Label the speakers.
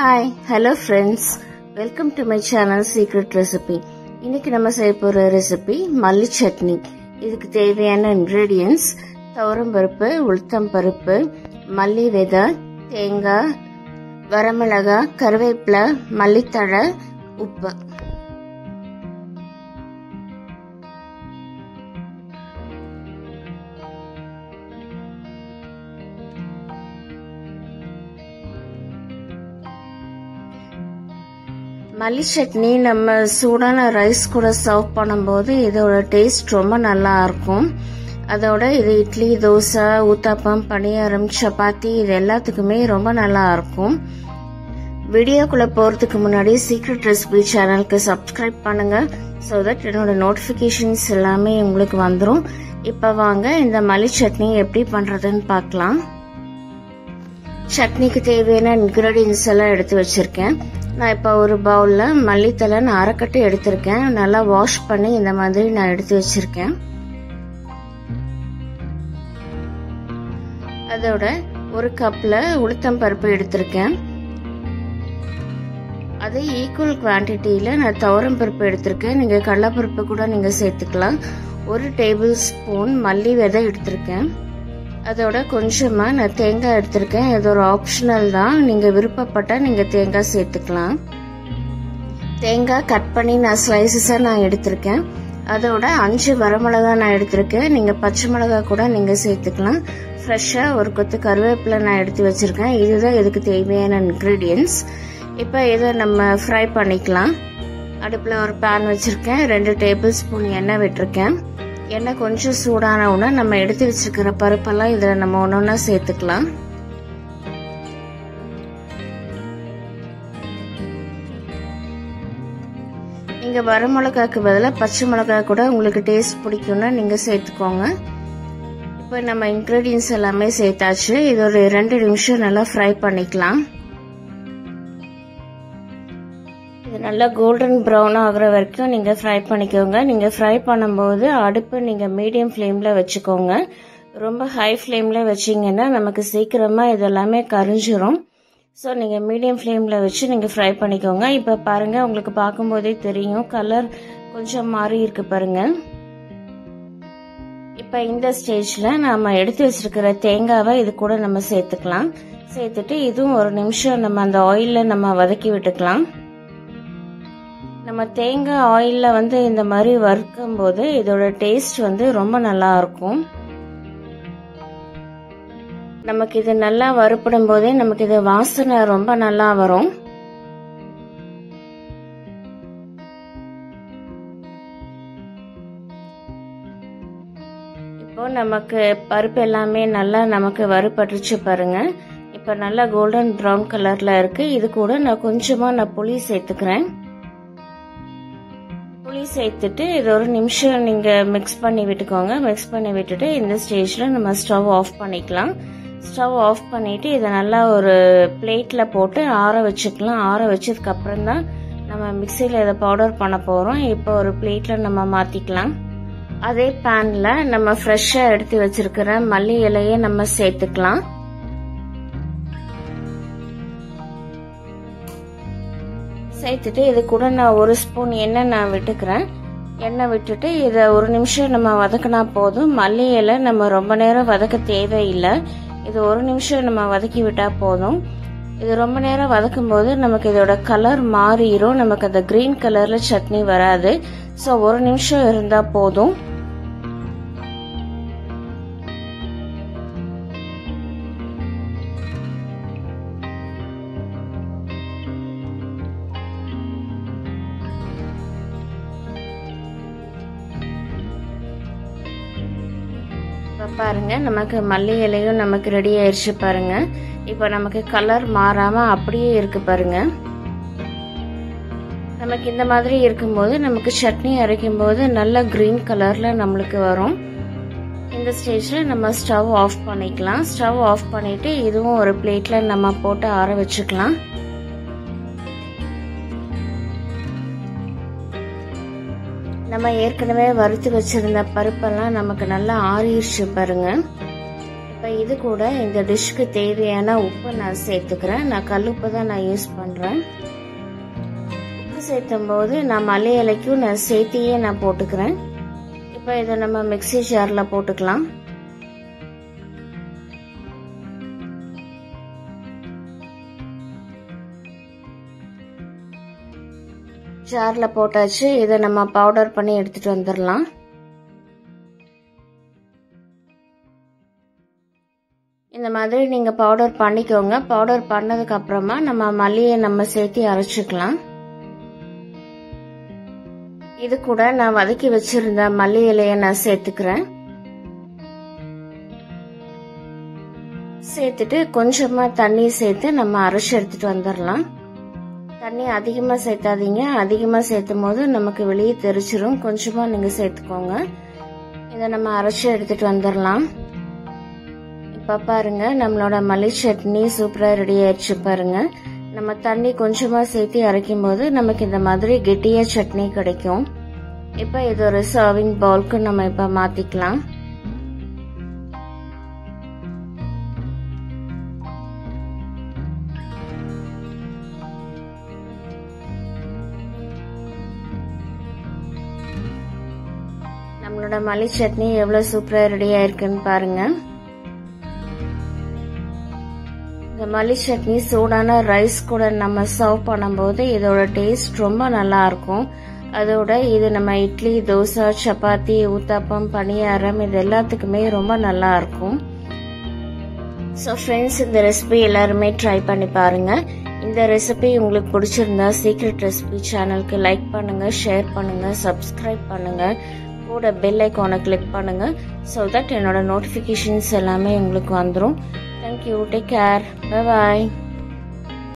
Speaker 1: Hi, hello friends. Welcome to my channel Secret Recipe. இன்னைக்கு நம்ம செய்ய போற ரெசிபி மல்லி சட்னி. இதுக்கு தேவையான ingredients துவரம் பருப்பு, உளுத்தம் பருப்பு, மல்லி விதை, தேங்காய், வரமிளகாய், கருவேப்பிலை, மல்லித்தழை, உப்பு. மல்லி சட்னி நம்ம சூடான ரைஸ் கூட சர்வ் பண்ணும்போது இதோட டேஸ்ட் ரொம்ப நல்லா இருக்கும். அதோட இது இட்லி, தோசை, ஊத்தாப்பம், பணியாரம், சப்பாத்தி இது எல்லாத்துக்குமே ரொம்ப நல்லா இருக்கும். வீடியோக்குள்ள போறதுக்கு முன்னாடி சீக்ரெட் ரெசிபி சேனலுக்கு சப்ஸ்கிரைப் பண்ணுங்க. ஸோ தட் என்னோட நோட்டிபிகேஷன்ஸ் எல்லாமே உங்களுக்கு வந்துடும். இப்ப வாங்க இந்த மல்லி சட்னி எப்படி பண்றதுன்னு பார்க்கலாம். சட்னிக்கு தேவையான இன்கிரீடியன்ஸ் எல்லாம் எடுத்து வச்சிருக்கேன். நான் இப்போ ஒரு பவுல்ல மல்லித்தலை அரைக்கட்டு எடுத்திருக்கேன். நல்லா வாஷ் பண்ணி இந்த மாதிரி நான் எடுத்து வச்சிருக்கேன். அதோட ஒரு கப்ல உளுத்தம் பருப்பு எடுத்திருக்கேன். அதே ஈக்குவல் குவான்டிட்டியில நான் துவரம் பருப்பு எடுத்திருக்கேன். நீங்க கடலைப்பருப்பு கூட நீங்க சேர்த்துக்கலாம். ஒரு டேபிள் ஸ்பூன் மல்லி விதை எடுத்திருக்கேன். அதோட கொஞ்சமா நான் தேங்காய் எடுத்திருக்கேன். இது ஒரு ஆப்ஷனல் தான், நீங்க விருப்பப்பட்டா நீங்க தேங்காய் சேர்த்துக்கலாம். தேங்காய் கட் பண்ணி நான் ஸ்லைசஸா நான் எடுத்திருக்கேன். அதோட 5 வரமிளகாய் நான் எடுத்திருக்கேன். நீங்க பச்சை மிளகாய் கூட நீங்க சேர்த்துக்கலாம். ஃப்ரெஷ்ஷா ஒரு கொத்து கருவேப்பிலை நான் எடுத்து வச்சிருக்கேன். இதுதான் இதுக்கு தேவையான இன்கிரீடியன்ஸ். இப்ப இதை நம்ம ஃப்ரை பண்ணிக்கலாம். அடுப்புல ஒரு பேன் வச்சிருக்கேன். 2 டேபிள் ஸ்பூன் எண்ணெய் விட்டுருக்கேன். எண்ணெய் கொஞ்சம் சூடான உடனே நம்ம எடுத்து வச்சிருக்கிற பருப்பெல்லாம் இதுல நம்ம ஒன்னொன்னா சேர்த்துக்கலாம். நீங்க வரமிளகாய்க்கு பதிலாக பச்சை மிளகாய் கூட உங்களுக்கு டேஸ்ட் பிடிக்கும்னா நீங்க சேர்த்துக்கோங்க. இப்போ நம்ம இன்கிரீடியன்ஸ் எல்லாமே சேர்த்தாச்சு. இது ஒரு 2 நிமிஷம் நல்லா ஃப்ரை பண்ணிக்கலாம். இது நல்லா கோல்டன் ப்ரௌன் ஆகுற வரைக்கும் நீங்க ஃப்ரை பண்ணிக்கோங்க. நீங்க ஃப்ரை பண்ணும்போது அடுப்பு நீங்க மீடியம் ஃப்ளேம்ல வச்சுக்கோங்க. ரொம்ப ஹை ஃப்ளேம்ல வச்சீங்கன்னா நமக்கு சீக்கிரமா இதெல்லாமே கரிஞ்சிரும். ஸோ நீங்க மீடியம் ஃப்ளேம்ல வச்சு நீங்க ஃப்ரை பண்ணிக்கோங்க. இப்ப பாருங்க, உங்களுக்கு பார்க்கும்போதே தெரியும் கலர் கொஞ்சம் மாறி இருக்கு பாருங்க. இப்ப இந்த ஸ்டேஜ்ல நாம எடுத்து வச்சிருக்கிற தேங்காவை இது கூட நம்ம சேர்த்துக்கலாம். சேர்த்துட்டு இதுவும் ஒரு நிமிஷம் நம்ம அந்த ஆயில்ல நம்ம வதக்கி விட்டுக்கலாம். நம்ம தேங்காய் ஆயில்ல இந்த மாதிரி வறுக்கும் போது இதோட டேஸ்ட் ரொம்ப நல்லா இருக்கும். நமக்கு இது நல்லா வறுப்படும் போதே நமக்கு இது வாசனை ரொம்ப நல்லா வரும். இப்போ நமக்கு பருப்பு எல்லாமே நல்லா நமக்கு வறுபட்டுச்சு பாருங்க. இப்ப நல்லா கோல்டன் ப்ரௌன் கலர்ல இருக்கு. இது கூட நான் கொஞ்சமா புளி சேர்த்துக்கிறேன். புளி சேர்த்துட்டு இது ஒரு நிமிஷம் நீங்க மிக்ஸ் பண்ணி விட்டுக்கோங்க. மிக்ஸ் பண்ணி விட்டுட்டு இந்த ஸ்டேஜ்ல நம்ம ஸ்டவ் ஆஃப் பண்ணிக்கலாம். ஸ்டவ் ஆஃப் பண்ணிட்டு இதை நல்லா ஒரு பிளேட்ல போட்டு ஆற வச்சுக்கலாம். ஆற வச்சதுக்கு அப்புறம் தான் நம்ம மிக்சியில இதை பவுடர் பண்ண போறோம். இப்போ ஒரு பிளேட்ல நம்ம மாத்திக்கலாம். அதே பேன்ல நம்ம ஃப்ரெஷ்ஷா எடுத்து வச்சிருக்கிற மல்லி இலையை நம்ம சேர்த்துக்கலாம். சேர்த்துட்டு இது கூட நான் 1 ஸ்பூன் எண்ணெய் நான் விட்டுக்கிறேன். எண்ணெய் விட்டுட்டு இதை ஒரு நிமிஷம் நம்ம வதக்கினா போதும். மல்லி இலை நம்ம ரொம்ப நேரம் வதக்க தேவையில்லை. இது ஒரு நிமிஷம் நம்ம வதக்கி விட்டா போதும். இது ரொம்ப நேரம் வதக்கும் போது நமக்கு இதோட கலர் மாறிடும். நமக்கு அந்த கிரீன் கலர்ல சட்னி வராது. ஸோ ஒரு நிமிஷம் இருந்தா போதும். பாருங்க, நமக்கு மல்லி இலையும் நமக்கு ரெடி ஆயிடுச்சு பாருங்க. இப்ப நமக்கு கலர் மாறாம அப்படியே இருக்கு பாருங்க. நமக்கு இந்த மாதிரி இருக்கும்போது நமக்கு சட்னி அரைக்கும் போது நல்ல கிரீன் கலர்ல நம்மளுக்கு வரும். இந்த ஸ்டேஜ்ல நம்ம ஸ்டவ் ஆஃப் பண்ணிக்கலாம். ஸ்டவ் ஆஃப் பண்ணிட்டு இதுவும் ஒரு பிளேட்ல நம்ம போட்டு ஆற வச்சுக்கலாம். நம்ம ஏற்கனவே வறுத்து வச்சிருந்த பருப்பெல்லாம் நமக்கு நல்லா ஆறிடுச்சு பாருங்க. இப்போ இது கூட இந்த டிஷ்க்கு தேவையான உப்பு நான் சேர்த்துக்கிறேன். நான் கல்லுப்பு தான் நான் யூஸ் பண்ணுறேன். உப்பு சேர்த்தும் போது நான் மல்லி இலைக்கும் நான் சேர்த்தியே நான் போட்டுக்கிறேன். இப்போ இதை நம்ம மிக்ஸி ஜாரில் போட்டுக்கலாம். ஜாரில் போட்டாச்சு. இதை நம்ம பவுடர் பண்ணி எடுத்துட்டு வந்துடலாம். இந்த மாதிரி நீங்கள் பவுடர் பண்ணிக்கோங்க. பவுடர் பண்ணதுக்கு அப்புறமா நம்ம மல்லியை நம்ம சேர்த்து அரைச்சிக்கலாம். இது கூட நான் வதக்கி வச்சிருந்த மல்லி இலையை நான் சேர்த்துக்கிறேன். சேர்த்துட்டு கொஞ்சமா தண்ணி சேர்த்து நம்ம அரைச்சி எடுத்துட்டு வந்துடலாம். தண்ணி அதிகமாக சேர்த்தாதீங்க. அதிகமாக சேர்த்தும் போது நமக்கு வெளியே தெரிச்சிடும். கொஞ்சமாக நீங்கள் சேர்த்துக்கோங்க. இதை நம்ம அரைச்சி எடுத்துட்டு வந்துடலாம். இப்போ பாருங்க, நம்மளோட மல்லி சட்னி சூப்பராக ரெடி ஆயிடுச்சு. பாருங்க, நம்ம தண்ணி கொஞ்சமாக சேர்த்து அரைக்கும் போது நமக்கு இந்த மாதிரி கெட்டியா சட்னி கிடைக்கும். இப்போ இது ஒரு சர்விங் பவுலுக்கு நம்ம இப்போ மாற்றிக்கலாம். நம்மளோட மல்லி சட்னி எவ்வளவு சூப்பரா ரெடி ஆயிருக்குன்னு பாருங்க. இந்த மல்லி சட்னி சூடான ரைஸ் கூட நம்ம சர்வ் பண்ணும்போது இதோட டேஸ்ட் ரொம்ப நல்லா இருக்கும். அதோட இது நம்ம இட்லி, தோசை, சப்பாத்தி, ஊத்தாப்பம், பணியாரம் இது எல்லாத்துக்குமே ரொம்ப நல்லா இருக்கும். ஸோ ஃப்ரெண்ட்ஸ், இந்த ரெசிபி எல்லாருமே ட்ரை பண்ணி பாருங்க. இந்த ரெசிபி உங்களுக்கு பிடிச்சிருந்தா சீக்ரெட் ரெசிபி சேனலுக்கு லைக் பண்ணுங்க, ஷேர் பண்ணுங்க, சப்ஸ்கிரைப் பண்ணுங்க. கூட பெல் ஐகானை கிளிக் பண்ணுங்க. ஸோ தட் என்னோட நோட்டிஃபிகேஷன்ஸ் எல்லாமே உங்களுக்கு வந்துடும். Thank you. Take care. Bye bye.